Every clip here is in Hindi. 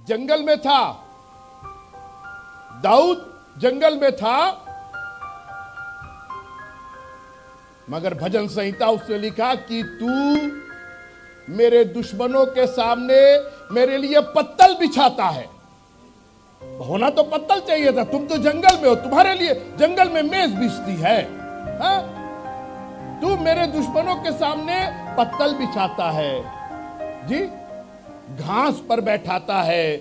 जंगल में था, दाऊद जंगल में था, मगर भजन संहिता उसने लिखा कि तू मेरे दुश्मनों के सामने मेरे लिए पत्तल बिछाता है। होना तो पत्तल चाहिए था, तुम तो जंगल में हो, तुम्हारे लिए जंगल में मेज बिछती है, हाँ? तू मेरे दुश्मनों के सामने पत्तल बिछाता है जी, घास पर बैठाता है,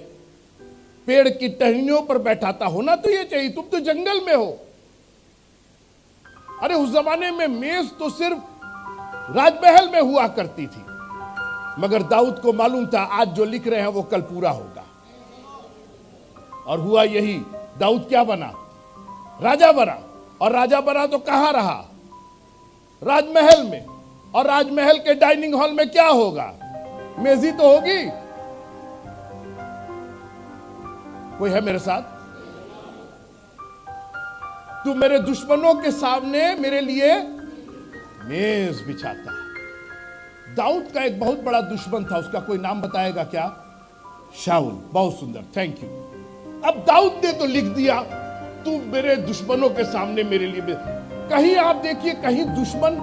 पेड़ की टहनियों पर बैठाता। होना तो ये चाहिए, तुम तो जंगल में हो। अरे उस जमाने में मेज तो सिर्फ राजमहल में हुआ करती थी, मगर दाऊद को मालूम था आज जो लिख रहे हैं वो कल पूरा होगा। और हुआ यही, दाऊद क्या बना? राजा बना। और राजा बना तो कहां रहा? राजमहल में। और राजमहल के डाइनिंग हॉल में क्या होगा? मेज ही तो होगी। कोई है मेरे साथ? तू मेरे दुश्मनों के सामने मेरे लिए मेज बिछाता है। दाऊद का एक बहुत बड़ा दुश्मन था, उसका कोई नाम बताएगा क्या? शाऊल। बहुत सुंदर, थैंक यू। अब दाऊद ने तो लिख दिया तू मेरे दुश्मनों के सामने मेरे लिए। कहीं आप देखिए, कहीं दुश्मन,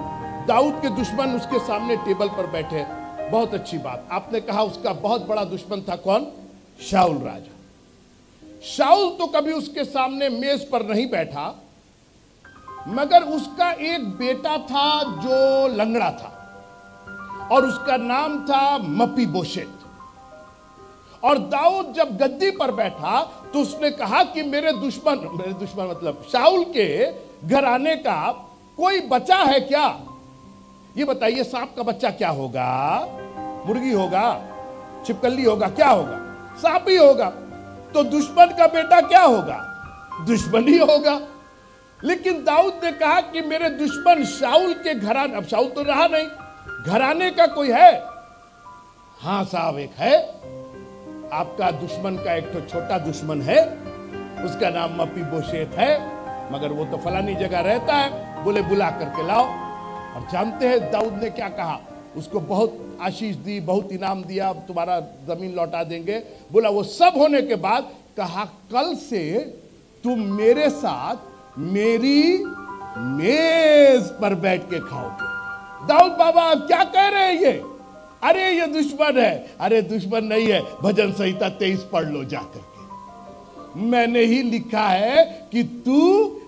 दाऊद के दुश्मन उसके सामने टेबल पर बैठे, बहुत अच्छी बात। आपने कहा उसका बहुत बड़ा दुश्मन था कौन? शाऊल राजा। शाऊल तो कभी उसके सामने मेज पर नहीं बैठा, मगर उसका एक बेटा था जो लंगड़ा था और उसका नाम था मपीबोशेत। और दाऊद जब गद्दी पर बैठा तो उसने कहा कि मेरे दुश्मन मतलब शाऊल के घराने का कोई बच्चा है क्या? ये बताइए, सांप का बच्चा क्या होगा? मुर्गी होगा? छिपकली होगा? क्या होगा? सांप ही होगा। तो दुश्मन का बेटा क्या होगा? दुश्मन ही होगा। लेकिन दाऊद ने कहा कि मेरे दुश्मन शाऊल के घराने, अब शाऊल तो रहा नहीं, घराने का कोई है? हां साहब, एक है। आपका दुश्मन का एक तो छोटा दुश्मन है, उसका नाम मपीबोशेत है, मगर वो तो फलानी जगह रहता है, बोले बुला करके लाओ। और जानते हैं दाऊद ने क्या कहा? उसको बहुत आशीष दी, बहुत इनाम दिया, तुम्हारा जमीन लौटा देंगे। बोला वो सब होने के बाद कहा कल से तुम मेरे साथ मेरी मेज पर बैठ के खाओगे। दाऊद बाबा आप क्या कह रहे हैं ये? अरे ये दुश्मन है। अरे दुश्मन नहीं है, भजन संहिता 23 पढ़ लो जाकर के। मैंने ही लिखा है कि तू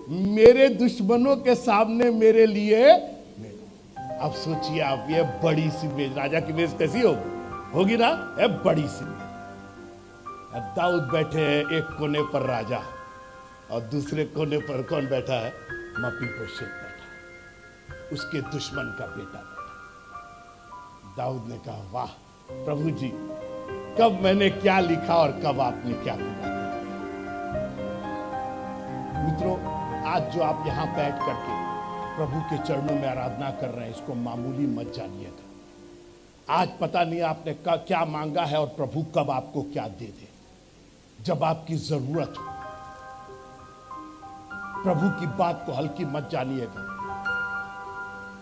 मेरे दुश्मनों के सामने मेरे लिए। अब सोचिए आप, ये बड़ी सी मेज, राजा की मेज कैसी होगी ना? ये बड़ी सी मेज। अब दाऊद बैठे हैं एक कोने पर राजा, और दूसरे कोने पर कौन बैठा है? मपीबोशेत बैठा है, उसके दुश्मन का बेटा बैठा। दाऊद ने कहा वाह प्रभु जी, कब मैंने क्या लिखा और कब आपने क्या पूरा किया। मित्रों, आज जो आप यहां बैठ करके प्रभु के चरणों में आराधना कर रहे हैं, इसको मामूली मत जानिएगा। आज पता नहीं आपने क्या मांगा है और प्रभु कब आपको क्या दे दे, जब आपकी जरूरत हो। प्रभु की बात को हल्की मत जानिएगा।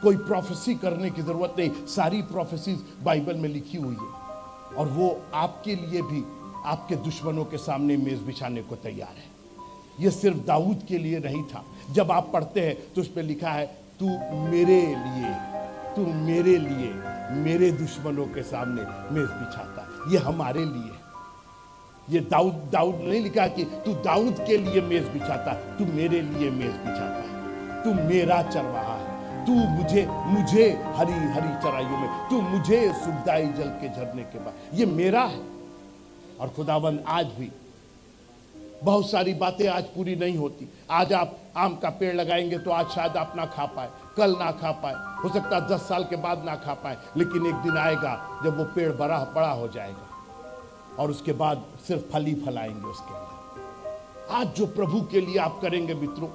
कोई प्रोफेसी करने की जरूरत नहीं, सारी प्रोफेसीज बाइबल में लिखी हुई है, और वो आपके लिए भी आपके दुश्मनों के सामने मेज बिछाने को तैयार है। ये सिर्फ दाऊद के लिए नहीं था। जब आप पढ़ते हैं तो उस पर लिखा है तू मेरे लिए मेरे दुश्मनों के सामने मेज बिछाता है। ये हमारे लिए है। ये दाऊद नहीं लिखा कि तू दाऊद के लिए मेज बिछाता, तू मेरे लिए मेज बिछाता है। तू मेरा चरवाहा है, तू मुझे हरी हरी चराइयों में, तू मुझे सुखदाई जल के झरने के बाद, ये मेरा है। और खुदावंद आज भी बहुत सारी बातें आज पूरी नहीं होती। आज आप आम का पेड़ लगाएंगे तो आज शायद आप ना खा पाए, कल ना खा पाए, हो सकता है 10 साल के बाद ना खा पाए, लेकिन एक दिन आएगा जब वो पेड़ बड़ा हो जाएगा और उसके बाद सिर्फ फल ही फलाएंगे उसके बाद। आज जो प्रभु के लिए आप करेंगे मित्रों,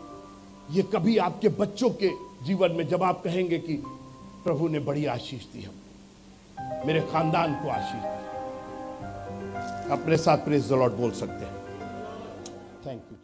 ये कभी आपके बच्चों के जीवन में जब आप कहेंगे कि प्रभु ने बड़ी आशीष दी, हम मेरे खानदान को आशीष दी, अपने साथ प्रेज द लॉर्ड बोल सकते हैं। Thank you.